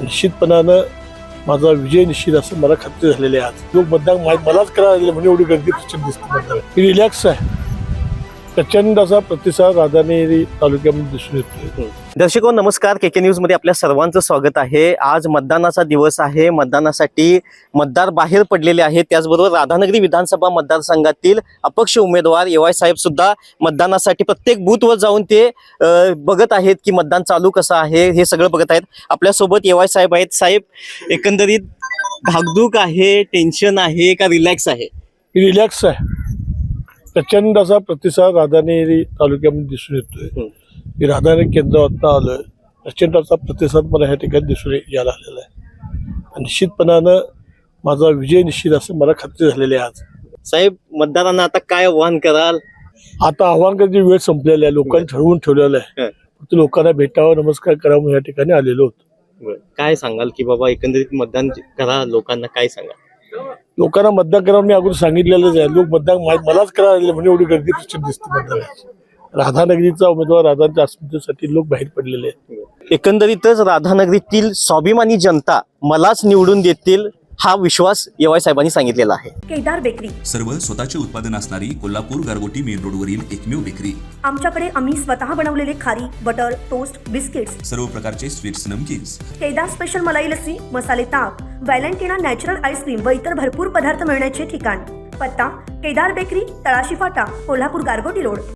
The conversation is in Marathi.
निश्चितपणानं माझा विजय निश्चित असं मला खात्री झालेली आहे. आज लोक मतदान मलाच करायला म्हणजे एवढी गर्दी प्रचंड दिसते मतदानात. मी रिलॅक्स आहे. प्रचंड असा प्रतिसाद राधानगरी तालुक्यामध्ये दिसून येतो. दर्शको नमस्कार, के न्यूज मध्ये आपल्या सर्वांचं स्वागत आहे. आज मतदानाचा दिवस आहे. मतदानासाठी मतदार बाहेर पडलेले आहेत. त्याचबरोबर राधानगरी विधानसभा मतदारसंघातील अपक्ष उमेदवार एवाय साहेब सुद्धा मतदानासाठी प्रत्येक बूथवर जाऊन ते बघत आहेत की मतदान चालू कसं आहे हे सगळं बघत आहेत. आपल्यासोबत एवाय साहेब आहेत. साहेब, एकंदरीत धाकधूक आहे, टेन्शन आहे का रिलॅक्स आहे? मी रिलॅक्स आहे. प्रचंड असा प्रतिसाद राधानगरी तालुक्यामध्ये दिसून येतोय. मी राधानगरी केंद्रावर आलोय. प्रचंड असा प्रतिसाद मला ह्या ठिकाणी दिसून यायला आलेला आहे. निश्चितपणानं माझा विजय निश्चित असं मला खात्री झालेली आहे. आज साहेब, मतदारांना आता काय आव्हान कराल? आता आव्हान करायची वेळ संपलेली आहे. लोकांनी ठरवून ठेवलेलं आहे. फक्त लोकांना भेटावं, नमस्कार करावं या ठिकाणी आलेलो होतो. काय सांगाल की बाबा एकंदरीत मतदान करा, लोकांना काय सांगा? लोकांना मतदान करावं मी अगोदर सांगितलेलंच आहे. लोक मतदान मलाच करायला म्हणजे एवढी गर्दी प्रचंड दिसते मतदानाची. राधानगरीचा उमेदवार राधांच्या अस्मितेसाठी लोक बाहेर पडलेले आहेत. एकंदरीतच राधानगरीतील स्वाभिमानी जनता मलाच निवडून देतील हा विश्वास एवाय साहेबांनी सांगितलेला आहे. केदार बेकरी, सर्व स्वतःचे उत्पादन असणारी कोल्हापूर गारगोटी मेन रोडवरील एकमेव बेकरी. आमच्याकडे आम्ही स्वतः बनवलेले खारी, बटर, टोस्ट, बिस्किट्स, सर्व प्रकारचे स्वीट्स, नमकीन्स. केदार स्पेशल मलाई लस्सी, मसाले ताक, व्हॅलेंटिना नॅचरल आईस्क्रीम व इतर भरपूर पदार्थ मिळण्याचे ठिकाण. पत्ता केदार बेकरी, तळाशी फाटा, कोल्हापूर गारगोटी रोड.